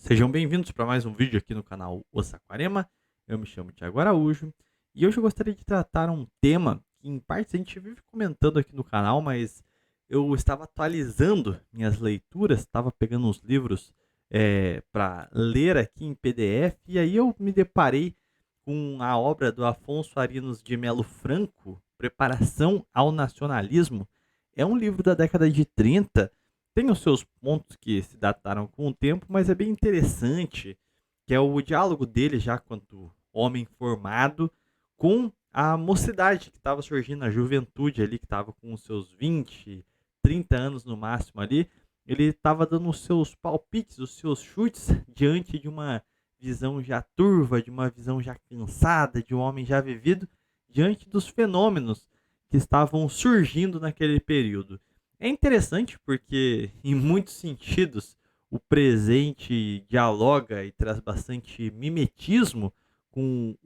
Sejam bem-vindos para mais um vídeo aqui no canal O Saquarema. Eu me chamo Thiago Araújo e hoje eu gostaria de tratar um tema que, em partes, a gente vive comentando aqui no canal, mas eu estava atualizando minhas leituras, estava pegando uns livros para ler aqui em PDF e aí eu me deparei com a obra do Afonso Arinos de Melo Franco, Preparação ao Nacionalismo. É um livro da década de 30. Tem os seus pontos que se dataram com o tempo, mas é bem interessante, que é o diálogo dele já quanto homem formado com a mocidade que estava surgindo, a juventude ali, que estava com os seus 20, 30 anos no máximo ali. Ele estava dando os seus palpites, os seus chutes diante de uma visão já turva, de uma visão já cansada, de um homem já vivido, diante dos fenômenos que estavam surgindo naquele período. É interessante porque, em muitos sentidos, o presente dialoga e traz bastante mimetismo com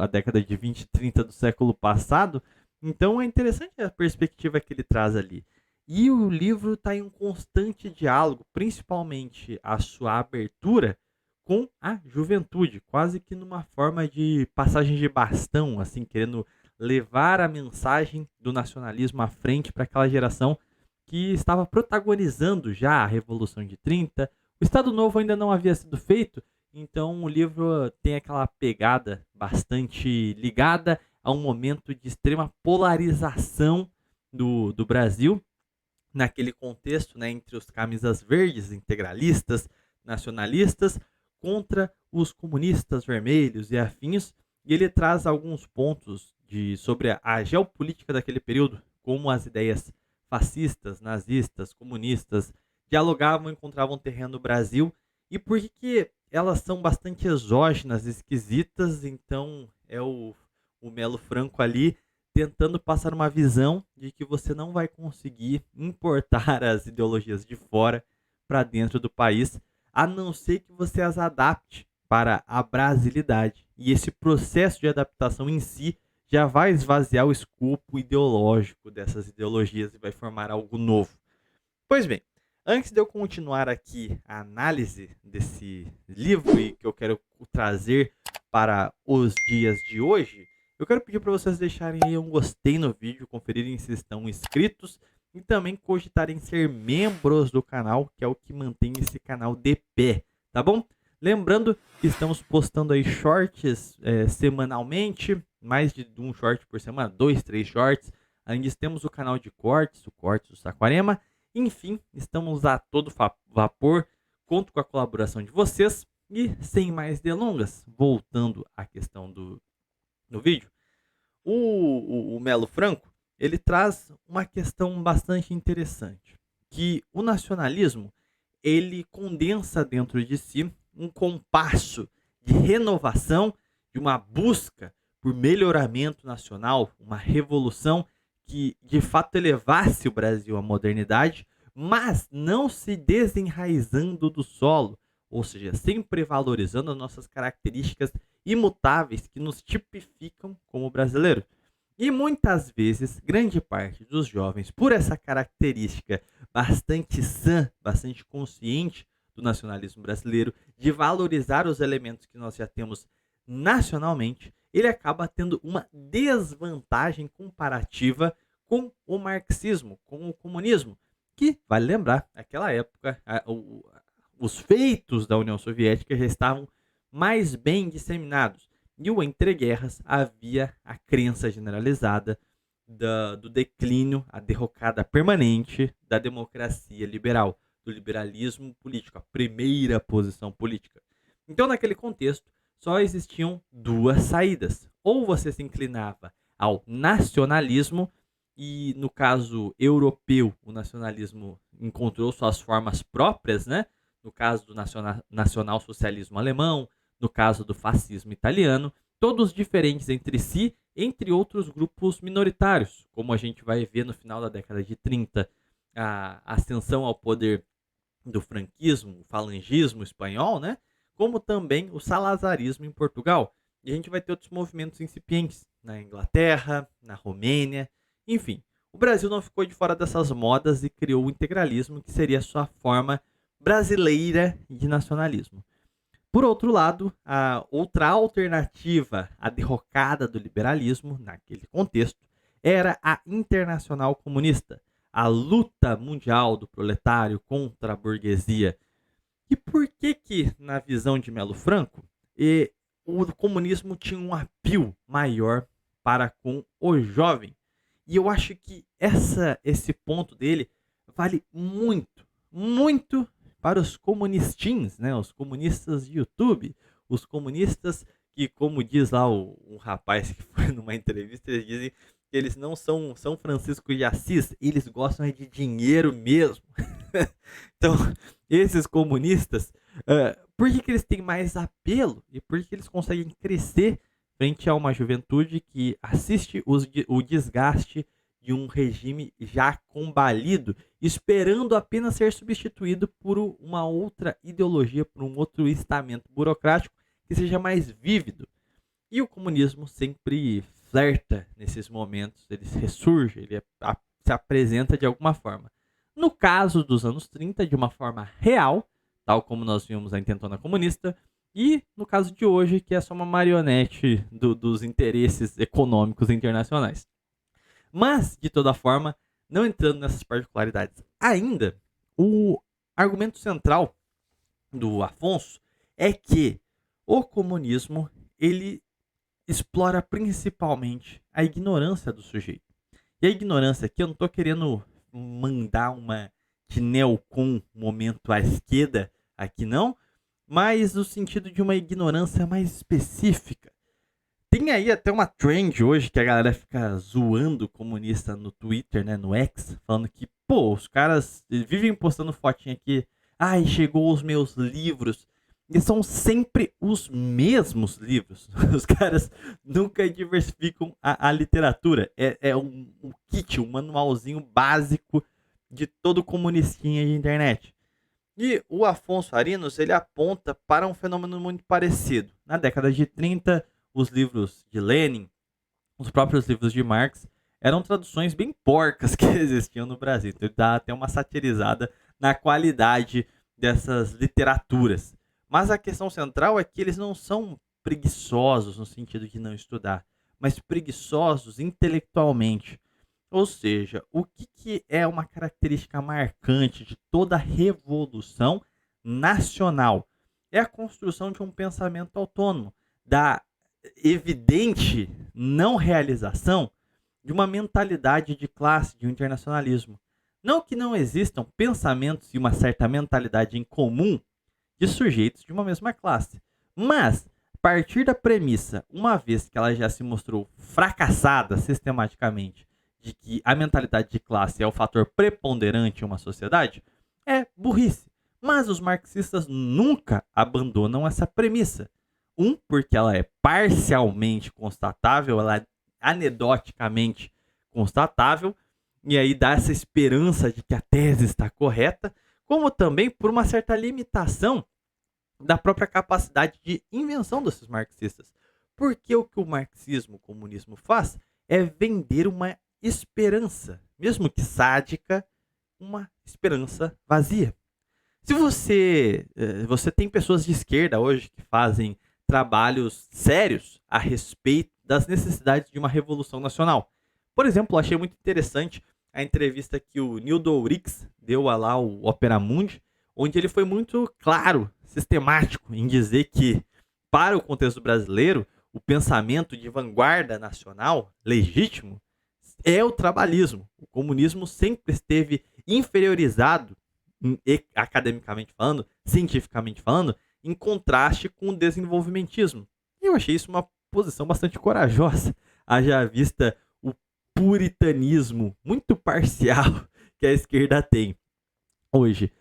a década de 20 e 30 do século passado. Então é interessante a perspectiva que ele traz ali. E o livro está em um constante diálogo, principalmente a sua abertura com a juventude, quase que numa forma de passagem de bastão, assim, querendo levar a mensagem do nacionalismo à frente para aquela geração que estava protagonizando já a Revolução de 30. O Estado Novo ainda não havia sido feito, então o livro tem aquela pegada bastante ligada a um momento de extrema polarização do Brasil, naquele contexto, né, entre os camisas verdes, integralistas, nacionalistas, contra os comunistas vermelhos e afins, e ele traz alguns pontos sobre a geopolítica daquele período, como as ideias fascistas, nazistas, comunistas dialogavam, encontravam terreno no Brasil, e por que elas são bastante exógenas, esquisitas. Então é o Melo Franco ali tentando passar uma visão de que você não vai conseguir importar as ideologias de fora para dentro do país, a não ser que você as adapte para a brasilidade. E esse processo de adaptação em si já vai esvaziar o escopo ideológico dessas ideologias e vai formar algo novo. Pois bem, antes de eu continuar aqui a análise desse livro e que eu quero trazer para os dias de hoje, eu quero pedir para vocês deixarem aí um gostei no vídeo, conferirem se estão inscritos e também cogitarem ser membros do canal, que é o que mantém esse canal de pé, tá bom? Lembrando que estamos postando aí shorts semanalmente, mais de um short por semana, 2, 3 shorts. Além disso, temos o canal de cortes, o Cortes do Saquarema. Enfim, estamos a todo vapor, conto com a colaboração de vocês. E sem mais delongas, voltando à questão do vídeo, o Melo Franco, ele traz uma questão bastante interessante, que o nacionalismo, ele condensa dentro de si um compasso de renovação, de uma busca por melhoramento nacional, uma revolução que de fato elevasse o Brasil à modernidade, mas não se desenraizando do solo, ou seja, sempre valorizando as nossas características imutáveis que nos tipificam como brasileiro. E muitas vezes, grande parte dos jovens, por essa característica bastante sã, bastante consciente do nacionalismo brasileiro, de valorizar os elementos que nós já temos nacionalmente, ele acaba tendo uma desvantagem comparativa com o marxismo, com o comunismo, que, vale lembrar, naquela época, os feitos da União Soviética já estavam mais bem disseminados. E o entreguerras havia a crença generalizada do declínio, a derrocada permanente da democracia liberal, do liberalismo político, a primeira posição política. Então, naquele contexto, só existiam duas saídas. Ou você se inclinava ao nacionalismo, e no caso europeu, o nacionalismo encontrou suas formas próprias, né? No caso do nacional-socialismo alemão, no caso do fascismo italiano, todos diferentes entre si, entre outros grupos minoritários, como a gente vai ver no final da década de 30, a ascensão ao poder do franquismo, o falangismo espanhol, né? Como também o salazarismo em Portugal. E a gente vai ter outros movimentos incipientes na Inglaterra, na Romênia, enfim. O Brasil não ficou de fora dessas modas e criou o integralismo, que seria a sua forma brasileira de nacionalismo. Por outro lado, a outra alternativa à derrocada do liberalismo, naquele contexto, era a Internacional Comunista, a luta mundial do proletário contra a burguesia. E por que na visão de Melo Franco, o comunismo tinha um apelo maior para com o jovem? E eu acho que esse ponto dele vale muito, muito para os comunistins, né? Os comunistas de YouTube, os comunistas que, como diz lá um rapaz que foi numa entrevista, eles dizem que eles não são São Francisco de Assis, eles gostam de dinheiro mesmo. Então, esses comunistas, por que eles têm mais apelo e por que eles conseguem crescer frente a uma juventude que assiste o desgaste de um regime já combalido, esperando apenas ser substituído por uma outra ideologia, por um outro estamento burocrático que seja mais vívido? E o comunismo sempre flerta nesses momentos, ele ressurge, se apresenta de alguma forma. No caso dos anos 30, de uma forma real, tal como nós vimos a intentona comunista, e no caso de hoje, que é só uma marionete dos interesses econômicos internacionais. Mas, de toda forma, não entrando nessas particularidades ainda, o argumento central do Afonso é que o comunismo, ele explora principalmente a ignorância do sujeito. E a ignorância aqui, eu não estou querendo mandar uma de neocon momento à esquerda aqui não, mas no sentido de uma ignorância mais específica. Tem aí até uma trend hoje que a galera fica zoando o comunista no Twitter, né, no X, falando que, pô, os caras vivem postando fotinha aqui, ai, chegou os meus livros, e são sempre os mesmos livros. Os caras nunca diversificam a literatura. É um kit, um manualzinho básico de todo comunistinha de internet. E o Afonso Arinos, ele aponta para um fenômeno muito parecido. Na década de 30, os livros de Lenin, os próprios livros de Marx, eram traduções bem porcas que existiam no Brasil. Então, dá até uma satirizada na qualidade dessas literaturas. Mas a questão central é que eles não são preguiçosos no sentido de não estudar, mas preguiçosos intelectualmente. Ou seja, o que é uma característica marcante de toda revolução nacional? É a construção de um pensamento autônomo, da evidente não realização de uma mentalidade de classe, de um internacionalismo. Não que não existam pensamentos e uma certa mentalidade em comum de sujeitos de uma mesma classe, mas a partir da premissa, uma vez que ela já se mostrou fracassada sistematicamente, de que a mentalidade de classe é o fator preponderante em uma sociedade, é burrice. Mas os marxistas nunca abandonam essa premissa. Porque ela é parcialmente constatável, ela é anedoticamente constatável, e aí dá essa esperança de que a tese está correta, como também por uma certa limitação da própria capacidade de invenção desses marxistas. Porque o que o marxismo, o comunismo faz é vender uma esperança, mesmo que sádica, uma esperança vazia. Se você tem pessoas de esquerda hoje que fazem trabalhos sérios a respeito das necessidades de uma revolução nacional. Por exemplo, achei muito interessante a entrevista que o Nildo Ourix deu a lá o Opera Mundi, onde ele foi muito claro, sistemático em dizer que, para o contexto brasileiro, o pensamento de vanguarda nacional legítimo é o trabalhismo. O comunismo sempre esteve inferiorizado, academicamente falando, cientificamente falando, em contraste com o desenvolvimentismo. E eu achei isso uma posição bastante corajosa, haja vista o puritanismo muito parcial que a esquerda tem hoje.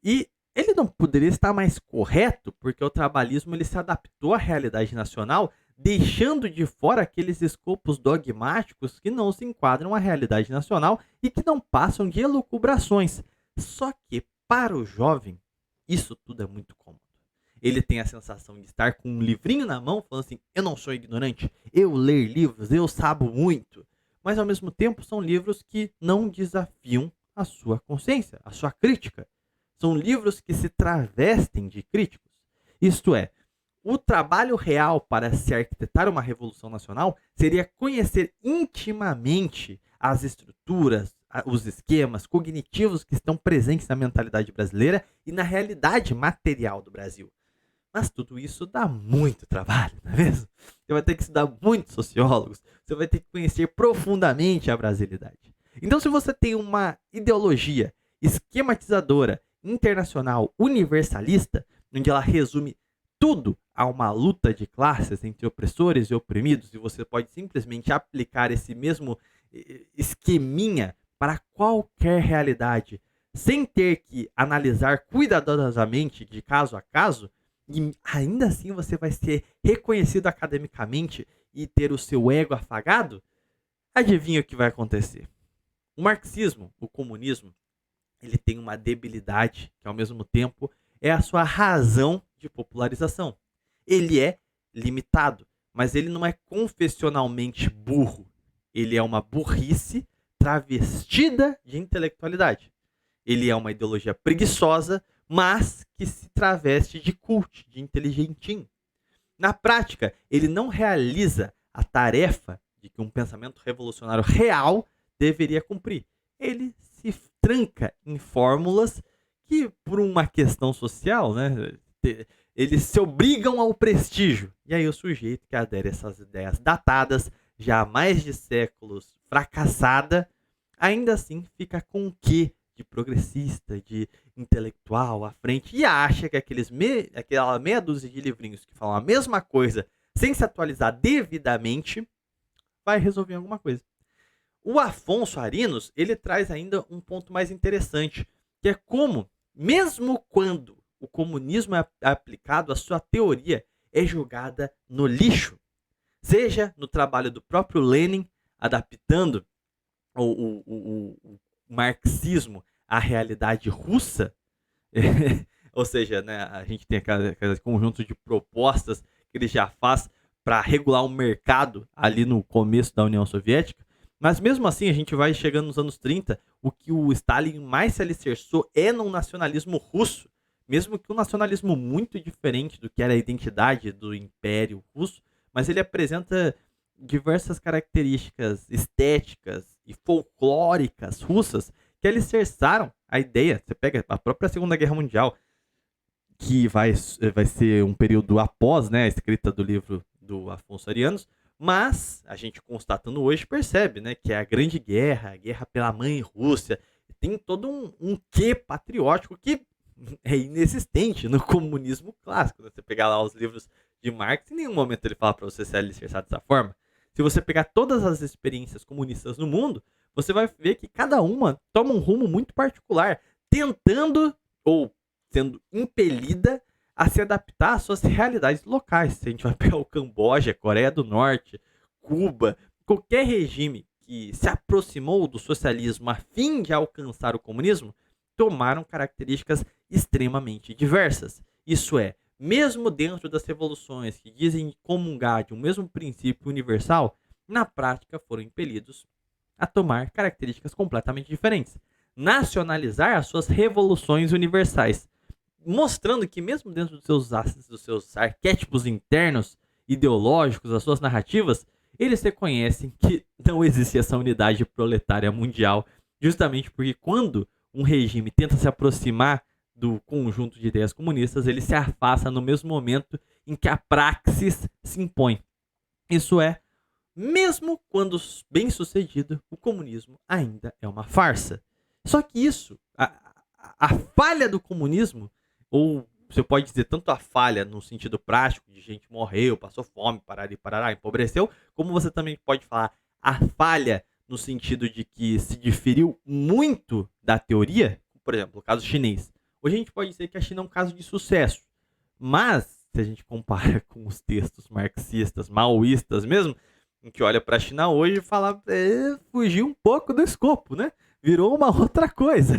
E ele não poderia estar mais correto, porque o trabalhismo ele se adaptou à realidade nacional, deixando de fora aqueles escopos dogmáticos que não se enquadram à realidade nacional e que não passam de elucubrações. Só que, para o jovem, isso tudo é muito cômodo. Ele tem a sensação de estar com um livrinho na mão, falando assim, eu não sou ignorante, eu leio livros, eu sabo muito. Mas, ao mesmo tempo, são livros que não desafiam a sua consciência, a sua crítica. São livros que se travestem de críticos. Isto é, O trabalho real para se arquitetar uma revolução nacional seria conhecer intimamente as estruturas, os esquemas cognitivos que estão presentes na mentalidade brasileira e na realidade material do Brasil. Mas tudo isso dá muito trabalho, não é mesmo? Você vai ter que estudar muitos sociólogos, você vai ter que conhecer profundamente a brasilidade. Então, se você tem uma ideologia esquematizadora, internacional, universalista, onde ela resume tudo a uma luta de classes entre opressores e oprimidos, e você pode simplesmente aplicar esse mesmo esqueminha para qualquer realidade, sem ter que analisar cuidadosamente de caso a caso, e ainda assim você vai ser reconhecido academicamente e ter o seu ego afagado, adivinha o que vai acontecer? O marxismo, o comunismo, ele tem uma debilidade que ao mesmo tempo é a sua razão de popularização. Ele é limitado, mas ele não é confessionalmente burro. Ele é uma burrice travestida de intelectualidade. Ele é uma ideologia preguiçosa, mas que se traveste de cult, de inteligentinho. Na prática, ele não realiza a tarefa de que um pensamento revolucionário real deveria cumprir. Ele se tranca em fórmulas que, por uma questão social, né, eles se obrigam ao prestígio. E aí o sujeito que adere a essas ideias datadas, já há mais de séculos fracassada, ainda assim fica com o quê de progressista, de intelectual à frente, e acha que aquela meia dúzia de livrinhos que falam a mesma coisa, sem se atualizar devidamente, vai resolver alguma coisa. O Afonso Arinos, ele traz ainda um ponto mais interessante, que é como, mesmo quando o comunismo é aplicado, a sua teoria é jogada no lixo. Seja no trabalho do próprio Lenin, adaptando o marxismo à realidade russa, ou seja, né, a gente tem aquele conjunto de propostas que ele já faz para regular o mercado ali no começo da União Soviética. Mas mesmo assim, a gente vai chegando nos anos 30, o que o Stalin mais se alicerçou é no nacionalismo russo, mesmo que um nacionalismo muito diferente do que era a identidade do Império Russo, mas ele apresenta diversas características estéticas e folclóricas russas que alicerçaram a ideia. Você pega a própria Segunda Guerra Mundial, que vai ser um período após, né, a escrita do livro do Afonso Arinos, mas a gente constatando hoje percebe, né, que é a Grande Guerra, a guerra pela mãe Rússia, tem todo um quê patriótico que é inexistente no comunismo clássico. Né? Você pegar lá os livros de Marx, em nenhum momento ele fala para você se alicerçar dessa forma. Se você pegar todas as experiências comunistas no mundo, você vai ver que cada uma toma um rumo muito particular, tentando ou sendo impelida a se adaptar às suas realidades locais. Se a gente vai pegar o Camboja, Coreia do Norte, Cuba, qualquer regime que se aproximou do socialismo a fim de alcançar o comunismo, tomaram características extremamente diversas. Isso é, mesmo dentro das revoluções que dizem comungar de um mesmo princípio universal, na prática foram impelidos a tomar características completamente diferentes. Nacionalizar as suas revoluções universais, mostrando que mesmo dentro dos seus arquétipos internos, ideológicos, as suas narrativas, eles reconhecem que não existe essa unidade proletária mundial, justamente porque quando um regime tenta se aproximar do conjunto de ideias comunistas, ele se afasta no mesmo momento em que a praxis se impõe. Isso é, mesmo quando bem sucedido, o comunismo ainda é uma farsa. Só que isso, a falha do comunismo, ou você pode dizer tanto a falha no sentido prático, de gente morreu, passou fome, parará, empobreceu, como você também pode falar a falha no sentido de que se diferiu muito da teoria, por exemplo, o caso chinês. Hoje a gente pode dizer que a China é um caso de sucesso, mas se a gente compara com os textos marxistas, maoístas mesmo, em que olha para a China hoje e fala, fugiu um pouco do escopo, né? Virou uma outra coisa.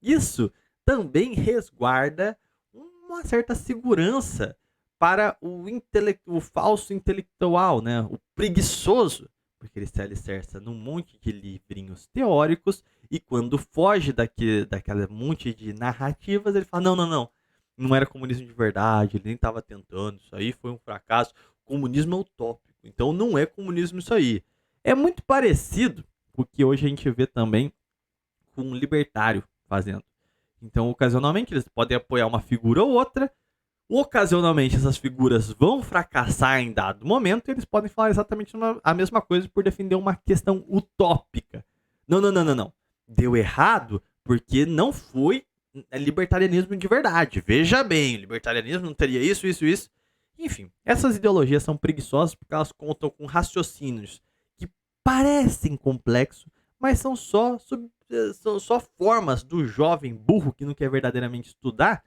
Isso também resguarda uma certa segurança para o falso intelectual, né? O preguiçoso, porque ele se alicerça num monte de livrinhos teóricos e quando foge daquela monte de narrativas, ele fala, não, não era comunismo de verdade, ele nem estava tentando, isso aí foi um fracasso. Comunismo é utópico, então não é comunismo isso aí. É muito parecido com o que hoje a gente vê também com um libertário fazendo. Então, ocasionalmente, eles podem apoiar uma figura ou outra. Ocasionalmente, essas figuras vão fracassar em dado momento e eles podem falar exatamente a mesma coisa por defender uma questão utópica. Não, não, não, não, não. Deu errado porque não foi libertarianismo de verdade. Veja bem, libertarianismo não teria isso, isso, isso. Enfim, essas ideologias são preguiçosas porque elas contam com raciocínios que parecem complexos, mas são só formas do jovem burro que não quer verdadeiramente estudar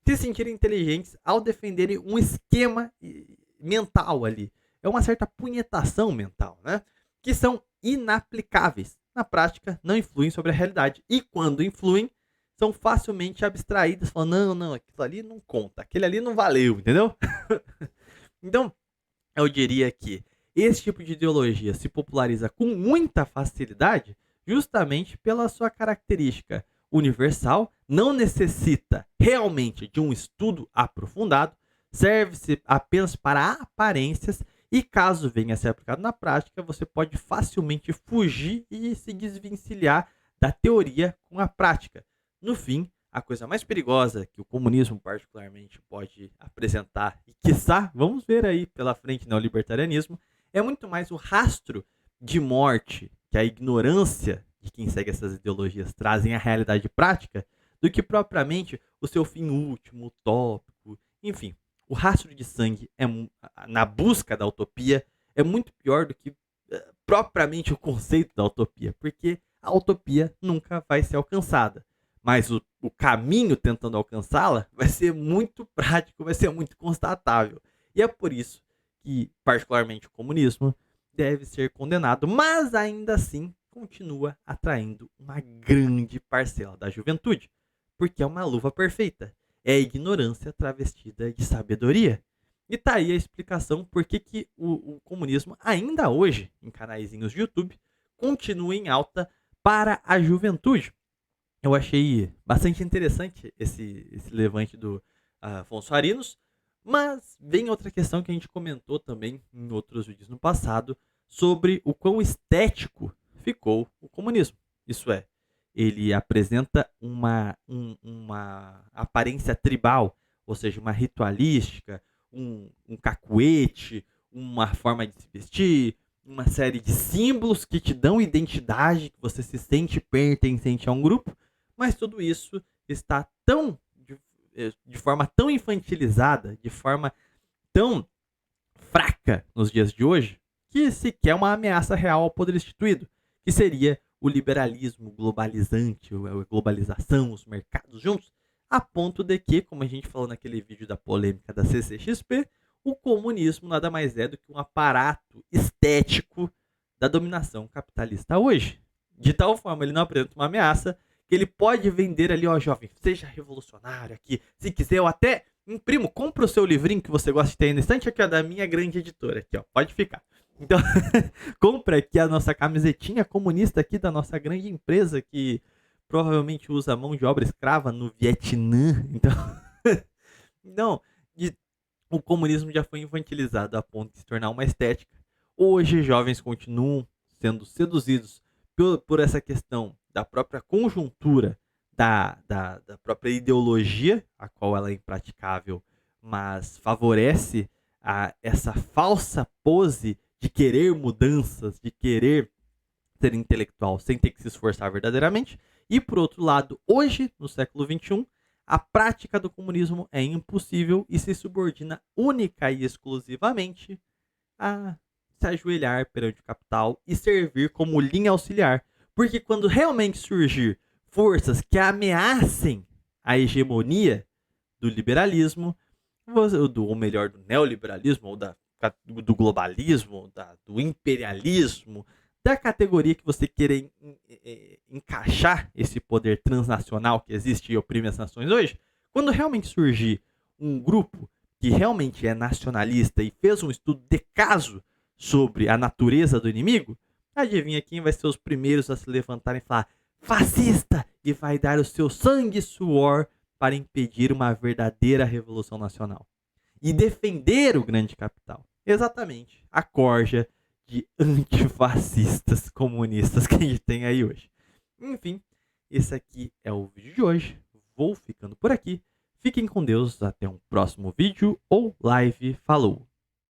se sentirem inteligentes ao defenderem um esquema mental ali. É uma certa punhetação mental, né? Que são inaplicáveis. Na prática, não influem sobre a realidade. E quando influem, são facilmente abstraídas, falando, não, não, aquilo ali não conta, aquele ali não valeu, entendeu? Então, eu diria que esse tipo de ideologia se populariza com muita facilidade justamente pela sua característica universal, não necessita realmente de um estudo aprofundado, serve-se apenas para aparências e caso venha a ser aplicado na prática, você pode facilmente fugir e se desvencilhar da teoria com a prática. No fim, a coisa mais perigosa que o comunismo particularmente pode apresentar, e quiçá, vamos ver aí pela frente no libertarianismo, é muito mais o rastro de morte que a ignorância de quem segue essas ideologias trazem à realidade prática, do que propriamente o seu fim último, utópico, enfim. O rastro de sangue na busca da utopia é muito pior do que propriamente o conceito da utopia, porque a utopia nunca vai ser alcançada. Mas o caminho tentando alcançá-la vai ser muito prático, vai ser muito constatável. E é por isso que, particularmente, o comunismo deve ser condenado, mas ainda assim continua atraindo uma grande parcela da juventude, porque é uma luva perfeita. É a ignorância travestida de sabedoria. E tá aí a explicação por que o comunismo, ainda hoje, em canaizinhos de YouTube, continua em alta para a juventude. Eu achei bastante interessante esse levante do Afonso Arinos, mas vem outra questão que a gente comentou também em outros vídeos no passado, sobre o quão estético ficou o comunismo. Isso é, ele apresenta uma aparência tribal, ou seja, uma ritualística, um cacuete, uma forma de se vestir, uma série de símbolos que te dão identidade, que você se sente pertencente a um grupo, mas tudo isso está de forma tão infantilizada, de forma tão fraca nos dias de hoje, que sequer uma ameaça real ao poder instituído, que seria o liberalismo globalizante, a globalização, os mercados juntos, a ponto de que, como a gente falou naquele vídeo da polêmica da CCXP, o comunismo nada mais é do que um aparato estético da dominação capitalista hoje. De tal forma, ele não apresenta uma ameaça que ele pode vender ali, ó, jovem, seja revolucionário aqui. Se quiser, eu até imprimo, compra o seu livrinho que você gosta de ter aí no estante aqui, ó, da minha grande editora aqui, ó, pode ficar. Então, compra aqui a nossa camisetinha comunista aqui da nossa grande empresa que provavelmente usa mão de obra escrava no Vietnã. Então, não, o comunismo já foi infantilizado a ponto de se tornar uma estética. Hoje, jovens continuam sendo seduzidos por essa questão da própria conjuntura, da própria ideologia, a qual ela é impraticável, mas favorece essa falsa pose de querer mudanças, de querer ser intelectual sem ter que se esforçar verdadeiramente. E, por outro lado, hoje, no século XXI, a prática do comunismo é impossível e se subordina única e exclusivamente a se ajoelhar perante o capital e servir como linha auxiliar. Porque quando realmente surgir forças que ameacem a hegemonia do liberalismo, ou melhor, do neoliberalismo, ou do globalismo, do imperialismo, da categoria que você queira encaixar esse poder transnacional que existe e oprime as nações hoje, quando realmente surgir um grupo que realmente é nacionalista e fez um estudo de caso sobre a natureza do inimigo, adivinha quem vai ser os primeiros a se levantarem e falar fascista e vai dar o seu sangue e suor para impedir uma verdadeira revolução nacional e defender o grande capital. Exatamente, a corja de antifascistas comunistas que a gente tem aí hoje. Enfim, esse aqui é o vídeo de hoje. Vou ficando por aqui. Fiquem com Deus, até um próximo vídeo ou live. Falou!